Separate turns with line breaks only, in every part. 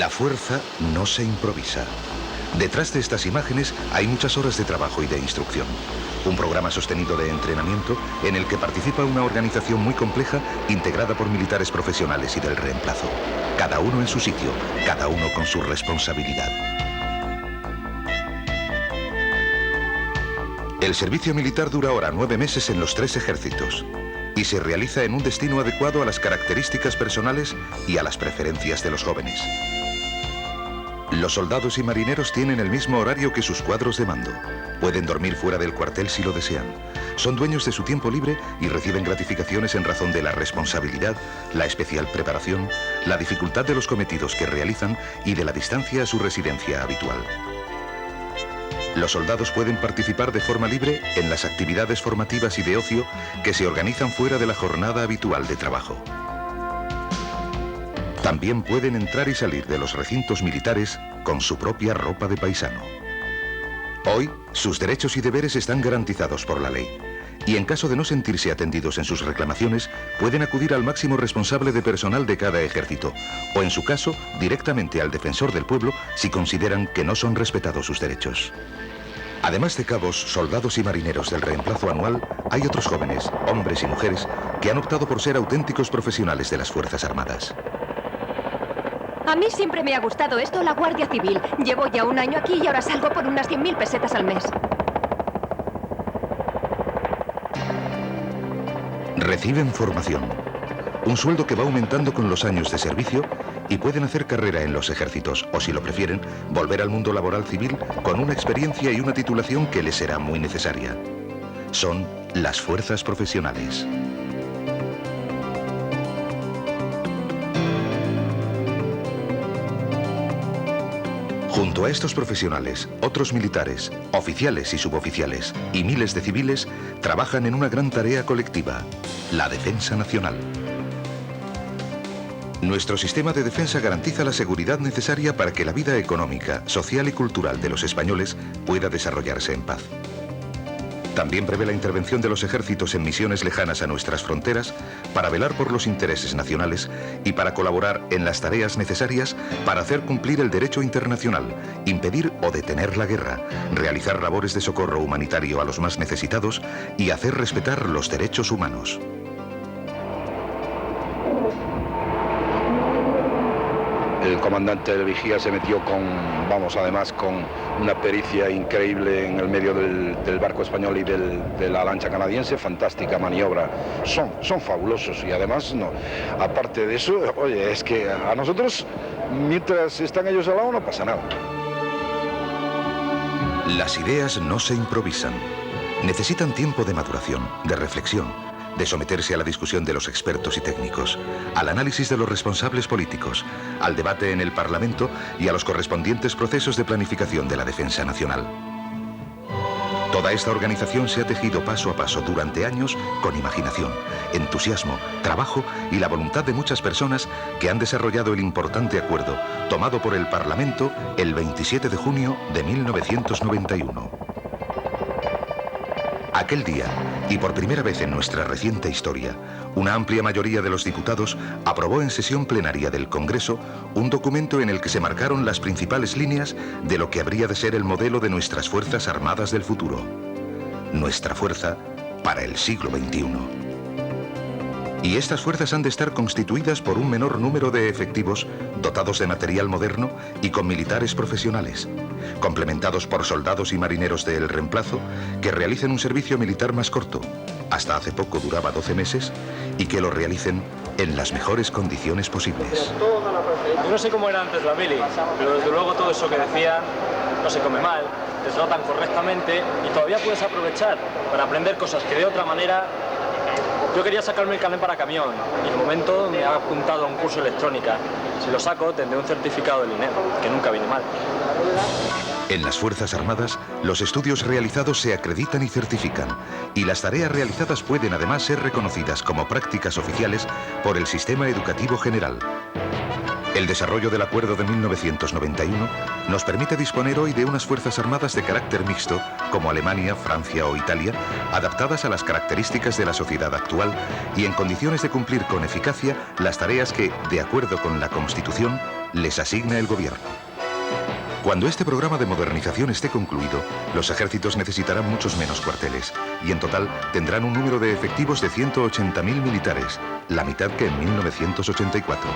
La fuerza no se improvisa. Detrás de estas imágenes hay muchas horas de trabajo y de instrucción. Un programa sostenido de entrenamiento en el que participa una organización muy compleja integrada por militares profesionales y del reemplazo. Cada uno en su sitio, cada uno con su responsabilidad. El servicio militar dura ahora 9 meses en los 3 ejércitos y se realiza en un destino adecuado a las características personales y a las preferencias de los jóvenes. Los soldados y marineros tienen el mismo horario que sus cuadros de mando. Pueden dormir fuera del cuartel si lo desean. Son dueños de su tiempo libre y reciben gratificaciones en razón de la responsabilidad, la especial preparación, la dificultad de los cometidos que realizan y de la distancia a su residencia habitual. Los soldados pueden participar de forma libre en las actividades formativas y de ocio que se organizan fuera de la jornada habitual de trabajo. También pueden entrar y salir de los recintos militares con su propia ropa de paisano. Hoy, sus derechos y deberes están garantizados por la ley. Y en caso de no sentirse atendidos en sus reclamaciones, pueden acudir al máximo responsable de personal de cada ejército, o en su caso, directamente al defensor del pueblo si consideran que no son respetados sus derechos. Además de cabos, soldados y marineros del reemplazo anual, hay otros jóvenes, hombres y mujeres, que han optado por ser auténticos profesionales de las Fuerzas Armadas.
A mí siempre me ha gustado esto, la Guardia Civil. Llevo ya un año aquí y ahora salgo por unas 100.000 pesetas al mes.
Reciben formación, un sueldo que va aumentando con los años de servicio y pueden hacer carrera en los ejércitos o, si lo prefieren, volver al mundo laboral civil con una experiencia y una titulación que les será muy necesaria. Son las fuerzas profesionales. Junto a estos profesionales, otros militares, oficiales y suboficiales y miles de civiles trabajan en una gran tarea colectiva, la defensa nacional. Nuestro sistema de defensa garantiza la seguridad necesaria para que la vida económica, social y cultural de los españoles pueda desarrollarse en paz. También prevé la intervención de los ejércitos en misiones lejanas a nuestras fronteras para velar por los intereses nacionales y para colaborar en las tareas necesarias para hacer cumplir el derecho internacional, impedir o detener la guerra, realizar labores de socorro humanitario a los más necesitados y hacer respetar los derechos humanos.
El comandante de vigía se metió además con una pericia increíble en el medio del barco español y de la lancha canadiense, fantástica maniobra. Son fabulosos y además, aparte de eso, oye, es que a nosotros, mientras están ellos al lado, no pasa nada.
Las ideas no se improvisan. Necesitan tiempo de maduración, de reflexión, de someterse a la discusión de los expertos y técnicos, al análisis de los responsables políticos, al debate en el Parlamento y a los correspondientes procesos de planificación de la defensa nacional. Toda esta organización se ha tejido paso a paso durante años con imaginación, entusiasmo, trabajo y la voluntad de muchas personas que han desarrollado el importante acuerdo tomado por el Parlamento el 27 de junio de 1991. Aquel día, y por primera vez en nuestra reciente historia, una amplia mayoría de los diputados aprobó en sesión plenaria del Congreso un documento en el que se marcaron las principales líneas de lo que habría de ser el modelo de nuestras Fuerzas Armadas del futuro. Nuestra fuerza para el siglo XXI. Y estas fuerzas han de estar constituidas por un menor número de efectivos dotados de material moderno y con militares profesionales, complementados por soldados y marineros del reemplazo que realicen un servicio militar más corto, hasta hace poco duraba 12 meses, y que lo realicen en las mejores condiciones posibles.
Yo no sé cómo era antes la mili, pero desde luego todo eso que decían no se come mal, te tratan correctamente y todavía puedes aprovechar para aprender cosas que de otra manera. Yo quería sacarme el carnet para camión y de momento me ha apuntado a un curso de electrónica. Si lo saco tendré un certificado del INEM, que nunca viene mal.
En las Fuerzas Armadas, los estudios realizados se acreditan y certifican, y las tareas realizadas pueden además ser reconocidas como prácticas oficiales por el sistema educativo general. El desarrollo del acuerdo de 1991 nos permite disponer hoy de unas fuerzas armadas de carácter mixto, como Alemania, Francia o Italia, adaptadas a las características de la sociedad actual y en condiciones de cumplir con eficacia las tareas que, de acuerdo con la Constitución, les asigna el gobierno. Cuando este programa de modernización esté concluido, los ejércitos necesitarán muchos menos cuarteles y en total tendrán un número de efectivos de 180.000 militares, la mitad que en 1984.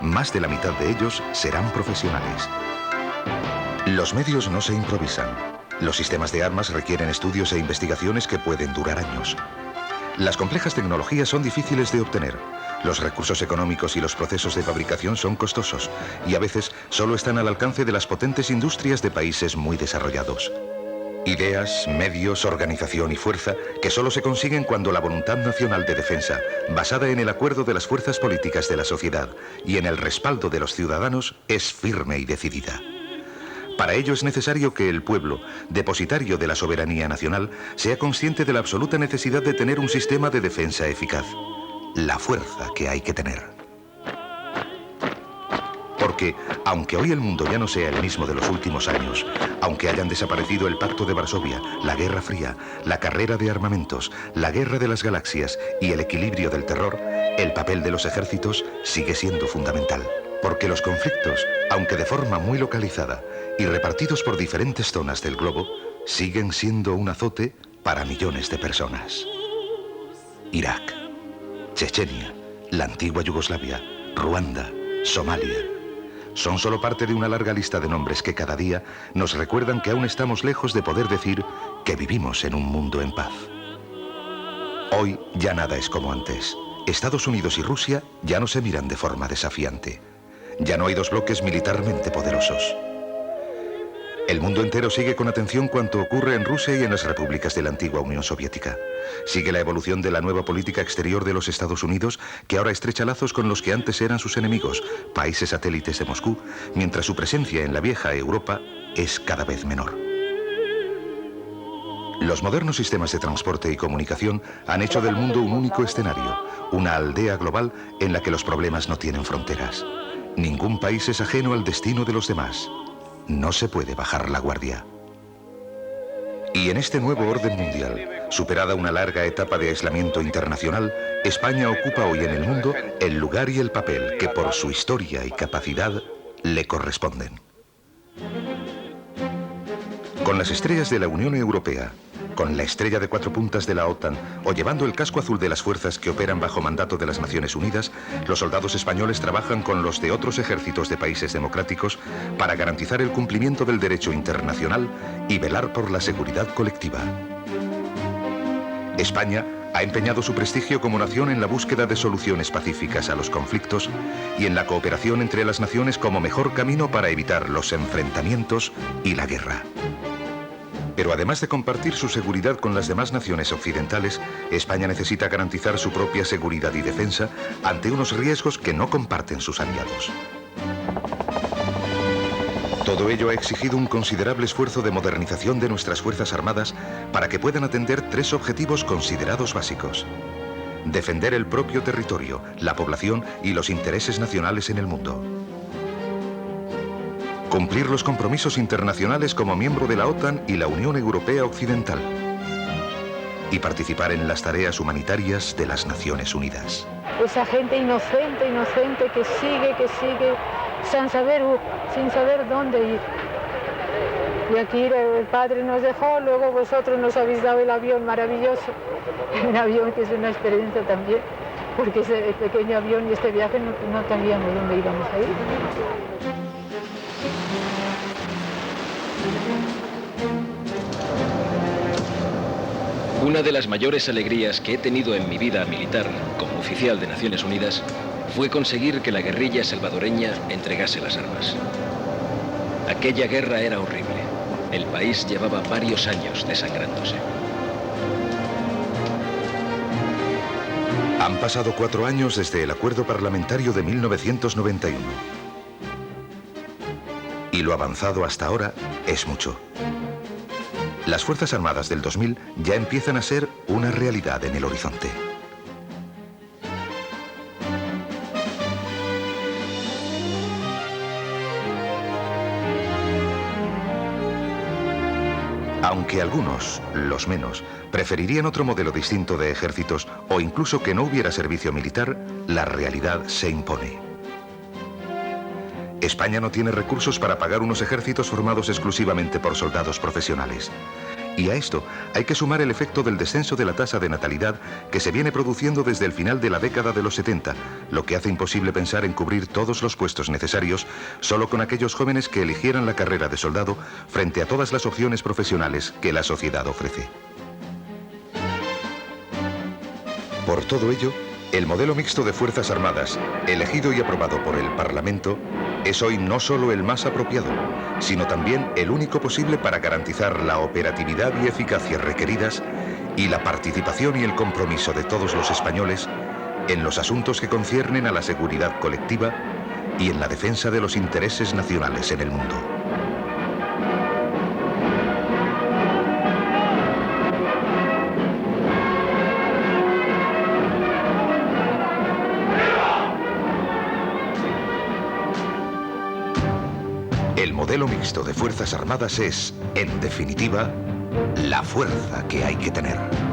Más de la mitad de ellos serán profesionales. Los medios no se improvisan. Los sistemas de armas requieren estudios e investigaciones que pueden durar años. Las complejas tecnologías son difíciles de obtener. Los recursos económicos y los procesos de fabricación son costosos y a veces solo están al alcance de las potentes industrias de países muy desarrollados. Ideas, medios, organización y fuerza que solo se consiguen cuando la voluntad nacional de defensa, basada en el acuerdo de las fuerzas políticas de la sociedad y en el respaldo de los ciudadanos, es firme y decidida. Para ello es necesario que el pueblo, depositario de la soberanía nacional, sea consciente de la absoluta necesidad de tener un sistema de defensa eficaz. La fuerza que hay que tener. Porque, aunque hoy el mundo ya no sea el mismo de los últimos años, aunque hayan desaparecido el Pacto de Varsovia, la Guerra Fría, la carrera de armamentos, la guerra de las galaxias y el equilibrio del terror, el papel de los ejércitos sigue siendo fundamental. Porque los conflictos, aunque de forma muy localizada y repartidos por diferentes zonas del globo, siguen siendo un azote para millones de personas. Irak, Chechenia, la antigua Yugoslavia, Ruanda, Somalia. Son solo parte de una larga lista de nombres que cada día nos recuerdan que aún estamos lejos de poder decir que vivimos en un mundo en paz. Hoy ya nada es como antes. Estados Unidos y Rusia ya no se miran de forma desafiante. Ya no hay dos bloques militarmente poderosos. El mundo entero sigue con atención cuanto ocurre en Rusia y en las repúblicas de la antigua Unión Soviética. Sigue la evolución de la nueva política exterior de los Estados Unidos, que ahora estrecha lazos con los que antes eran sus enemigos, países satélites de Moscú, mientras su presencia en la vieja Europa es cada vez menor. Los modernos sistemas de transporte y comunicación han hecho del mundo un único escenario, una aldea global en la que los problemas no tienen fronteras. Ningún país es ajeno al destino de los demás. No se puede bajar la guardia. Y en este nuevo orden mundial, superada una larga etapa de aislamiento internacional, España ocupa hoy en el mundo el lugar y el papel que por su historia y capacidad le corresponden. Con las estrellas de la Unión Europea, con la estrella de 4 puntas de la OTAN o llevando el casco azul de las fuerzas que operan bajo mandato de las Naciones Unidas, los soldados españoles trabajan con los de otros ejércitos de países democráticos para garantizar el cumplimiento del derecho internacional y velar por la seguridad colectiva. España ha empeñado su prestigio como nación en la búsqueda de soluciones pacíficas a los conflictos y en la cooperación entre las naciones como mejor camino para evitar los enfrentamientos y la guerra. Pero además de compartir su seguridad con las demás naciones occidentales, España necesita garantizar su propia seguridad y defensa ante unos riesgos que no comparten sus aliados. Todo ello ha exigido un considerable esfuerzo de modernización de nuestras Fuerzas Armadas para que puedan atender 3 objetivos considerados básicos: defender el propio territorio, la población y los intereses nacionales en el mundo. Cumplir los compromisos internacionales como miembro de la OTAN y la Unión Europea Occidental. Y participar en las tareas humanitarias de las Naciones Unidas.
Esa gente inocente que sigue, sin saber dónde ir. Y aquí el padre nos dejó, luego vosotros nos habéis dado el avión maravilloso. Un avión que es una experiencia también, porque ese pequeño avión y este viaje no sabíamos dónde íbamos a ir.
Una de las mayores alegrías que he tenido en mi vida militar como oficial de Naciones Unidas fue conseguir que la guerrilla salvadoreña entregase las armas. Aquella guerra era horrible. El país llevaba varios años desangrándose.
Han pasado 4 años desde el acuerdo parlamentario de 1991. Y lo avanzado hasta ahora es mucho. Las Fuerzas Armadas del 2000 ya empiezan a ser una realidad en el horizonte. aunque algunos, los menos, preferirían otro modelo distinto de ejércitos o incluso que no hubiera servicio militar, la realidad se impone. España no tiene recursos para pagar unos ejércitos formados exclusivamente por soldados profesionales. Y a esto hay que sumar el efecto del descenso de la tasa de natalidad que se viene produciendo desde el final de la década de los 70, lo que hace imposible pensar en cubrir todos los puestos necesarios solo con aquellos jóvenes que eligieran la carrera de soldado frente a todas las opciones profesionales que la sociedad ofrece. Por todo ello, el modelo mixto de Fuerzas Armadas, elegido y aprobado por el Parlamento, es hoy no solo el más apropiado, sino también el único posible para garantizar la operatividad y eficacia requeridas y la participación y el compromiso de todos los españoles en los asuntos que conciernen a la seguridad colectiva y en la defensa de los intereses nacionales en el mundo. El modelo mixto de Fuerzas Armadas es, en definitiva, la fuerza que hay que tener.